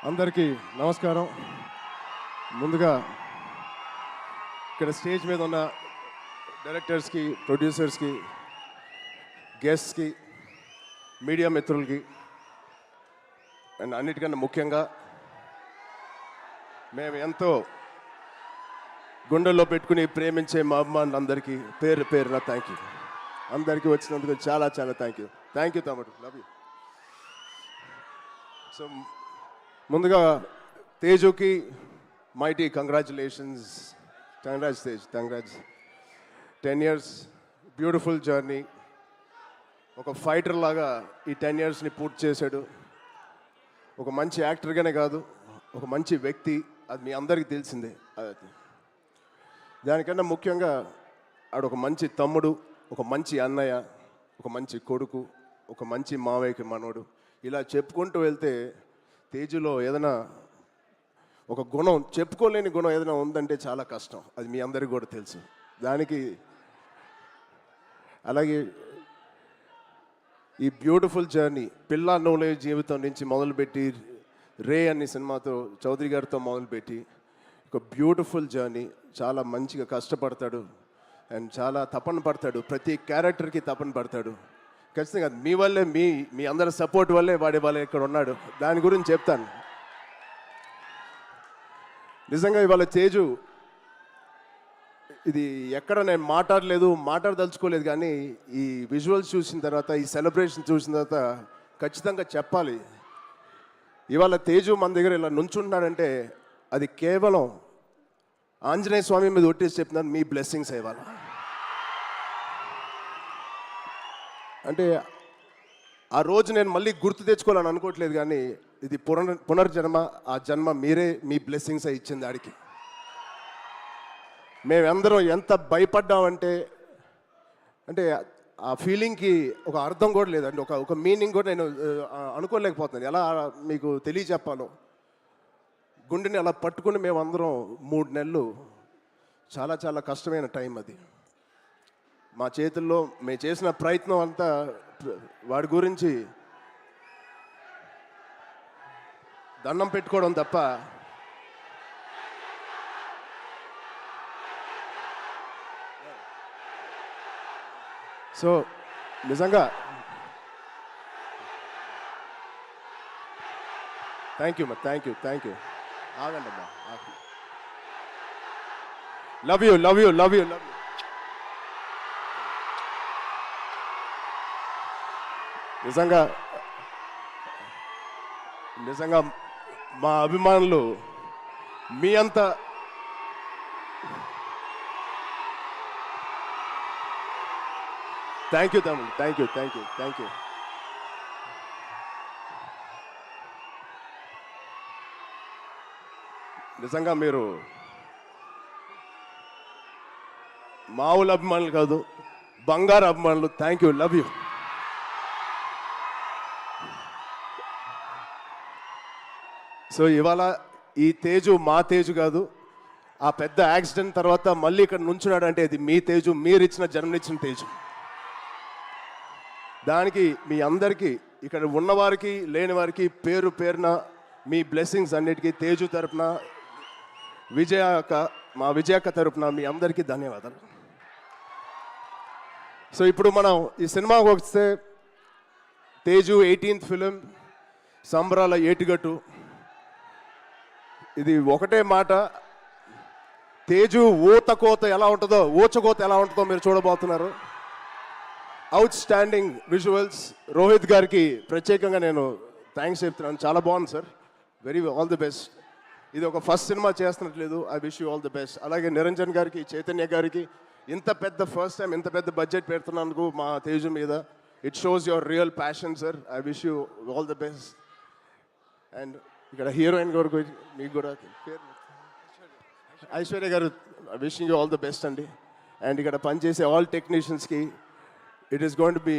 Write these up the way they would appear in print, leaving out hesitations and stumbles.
అందరికీ నమస్కారం. ముందుగా ఇక్కడ స్టేజ్ మీద ఉన్న డైరెక్టర్స్కి, ప్రొడ్యూసర్స్కి, గెస్ట్స్కి, మీడియా మిత్రులకి అండ్ అన్నిటికన్నా ముఖ్యంగా మేము ఎంతో గుండెల్లో పెట్టుకుని ప్రేమించే మా అభిమానులందరికీ పేరు పేరున థ్యాంక్ యూ. అందరికీ వచ్చినందుకు చాలా చాలా థ్యాంక్ యూ తమ్ముడు, లవ్ యూ. సో ముందుగా తేజుకి mighty congratulations. Congrats Tej, congrats. 10 years beautiful journey. ఒక ఫైటర్ లాగా ఈ 10 yearsని పూర్తి చేశాడు. ఒక మంచి యాక్టర్గానే కాదు, ఒక మంచి వ్యక్తి, అది మీ అందరికీ తెలిసిందే. దానికన్నా ముఖ్యంగా ఆడు ఒక మంచి తమ్ముడు, ఒక మంచి అన్నయ్య, ఒక మంచి కొడుకు, ఒక మంచి మావయ్యకి మనోడు. ఇలా చెప్పుకుంటూ వెళ్తే తేజులో ఏదైనా ఒక గుణం, చెప్పుకోలేని గుణం ఏదైనా ఉందంటే చాలా కష్టం. అది మీ అందరికీ కూడా తెలుసు. దానికి అలాగే ఈ బ్యూటిఫుల్ జర్నీ పిల్ల నోలే జీవితం నుంచి మొదలుపెట్టి రే అనే సినిమాతో చౌదరి గారితో మొదలుపెట్టి ఒక బ్యూటిఫుల్ జర్నీ. చాలా మంచిగా కష్టపడతాడు అండ్ చాలా తపన పడతాడు. ప్రతి క్యారెక్టర్కి తపన పడతాడు. ఖచ్చితంగా మీ వల్లే, మీ అందరి సపోర్ట్ వల్లే వాళ్ళ ఇక్కడ ఉన్నాడు. దాని గురించి చెప్తాను. నిజంగా ఇవాళ తేజు ఇది ఎక్కడ నేను మాట్లాడదలుచుకోలేదు, కానీ ఈ విజువల్స్ చూసిన తర్వాత, ఈ సెలబ్రేషన్ చూసిన తర్వాత ఖచ్చితంగా చెప్పాలి. ఇవాళ తేజు మన దగ్గర ఇలా నుంచుంటున్నాడంటే అది కేవలం ఆంజనేయ స్వామి మీద ఒట్టేసి చెప్తున్నాను, మీ బ్లెస్సింగ్స్ ఇవాళ. అంటే ఆ రోజు నేను మళ్ళీ గుర్తు తెచ్చుకోవాలని అనుకోవట్లేదు, కానీ ఇది పునర్జన్మ. ఆ జన్మ మీరే, మీ బ్లెస్సింగ్స్ ఇచ్చింది ఆడికి. మేమందరం ఎంత భయపడ్డామంటే, అంటే ఆ ఫీలింగ్కి ఒక అర్థం కూడా లేదండి, ఒక మీనింగ్ కూడా నేను అనుకోలేకపోతున్నాను. ఎలా మీకు తెలియచెప్పాలో. గుండెని అలా పట్టుకుని మేమందరం 3 నెలలు, చాలా చాలా కష్టమైన టైం అది. మా చేతుల్లో మేము చేసిన ప్రయత్నం అంతా వాడి గురించి దండం పెట్టుకోవడం తప్ప సో నిజంగా థ్యాంక్ యూ. ఆగండి అమ్మా. Love you. నిజంగా మా అభిమానులు మీ అంతా థ్యాంక్ యూ తమ్ముడు, థ్యాంక్ యూ. నిజంగా మీరు మామూలు అభిమానులు కాదు, బంగారు అభిమానులు. Thank you, love you. So ఇవాళ ఈ తేజు మా తేజు కాదు. ఆ పెద్ద యాక్సిడెంట్ తర్వాత మళ్ళీ ఇక్కడ నుంచున్నాడు అంటే ఇది మీ తేజు, మీరిచ్చిన జన్మనిచ్చిన తేజు. దానికి మీ అందరికీ, ఇక్కడ ఉన్నవారికి లేని వారికి పేరు పేరున మీ బ్లెస్సింగ్స్ అన్నిటికీ తేజు తరపున, మా విజయక్క తరపున మీ అందరికీ ధన్యవాదాలు. సో ఇప్పుడు మనం ఈ సినిమాకి వస్తే, తేజు 18th ఫిలిం, సంబరాల ఏటిగట్టు. ఇది ఒకటే మాట, తేజు ఊచకోత ఎలా ఉంటుందో మీరు చూడబోతున్నారు. Out standing visuals. రోహిత్ గారికి ప్రత్యేకంగా నేను థ్యాంక్స్ చెప్తున్నాను. చాలా బాగుంది సార్, ఆల్ ది బెస్ట్. ఇది ఒక ఫస్ట్ సినిమా చేస్తున్నట్లేదు. I wish you all the best. అలాగే నిరంజన్ గారికి, చైతన్య గారికి ఫస్ట్ టైం ఇంత పెద్ద బడ్జెట్ పెడుతున్నందుకు మా తేజు మీద, it shows your real passion sir. I wish you all the best. And ఇక్కడ హీరోయిన్ గారు మీకు కూడా ఐశ్వర్య గారు, wishing you all the best అండి. అండ్ ఇక్కడ పనిచేసే ఆల్ టెక్నీషియన్స్కి, it is going to be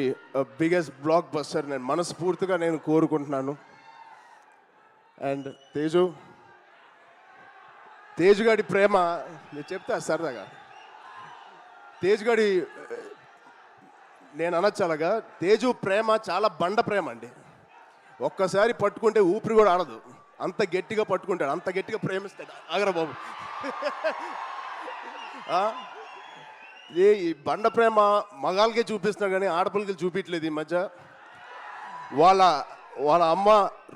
biggest blockbuster నేను మనస్ఫూర్తిగా కోరుకుంటున్నాను. అండ్ తేజు గారి ప్రేమ నేను చెప్తా సరదాగా. తేజు గారి నేను అనొచ్చు, తేజు ప్రేమ చాలా బండ ప్రేమ అండి. ఒక్కసారి పట్టుకుంటే ఊపిరి కూడా ఆడదు, అంత గట్టిగా పట్టుకుంటాడు, అంత గట్టిగా ప్రేమిస్తాడు. ఆగరా బాబు. ఆ? ఈ బండ ప్రేమ మగాళ్ళకే చూపిస్తున్నాడు కానీ ఆడపిల్లకి చూపించలేదు ఈ మధ్య. వాళ్ళ వాళ్ళ అమ్మ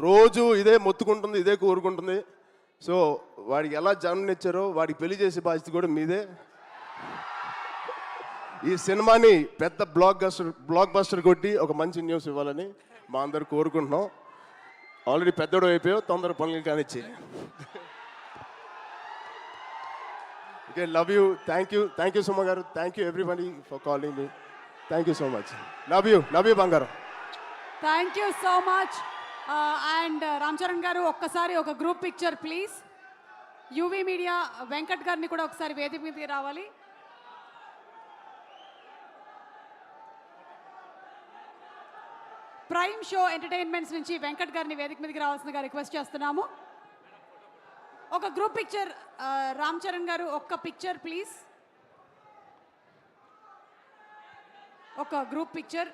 రోజు ఇదే మొత్తుకుంటుంది, ఇదే కోరుకుంటుంది. సో వాడికి ఎలా జన్మనిచ్చారో వాడికి పెళ్లి చేసే బాధ్యత కూడా మీదే. ఈ సినిమాని పెద్ద బ్లాక్ బస్టర్ కొట్టి ఒక మంచి న్యూస్ ఇవ్వాలని మా అందరు కోరుకుంటున్నాం. ఆల్రెడీ పెద్దోడు అయిపోయావు, తొందర పనులు కానిచ్చి. Okay, love you, thank you Suma గారు, thank you everybody for calling me. Thank you so much. Love you బంగారం. Thank you so much. And Ram Charan గారు ఒక్కసారి ఒక group picture please. UV media Venkat గారిని కూడా ఒకసారి వేదిక మీదకి రావాలి. ప్రైమ్ షో ఎంటర్టైన్మెంట్స్ నుంచి వెంకట్ గారిని వేదిక మీదకి రావాల్సిందిగా రిక్వెస్ట్ చేస్తున్నాము. ఒక గ్రూప్ పిక్చర్ రామ్ చరణ్ గారు, ఒక్క పిక్చర్ ప్లీజ్. ఒక గ్రూప్ పిక్చర్.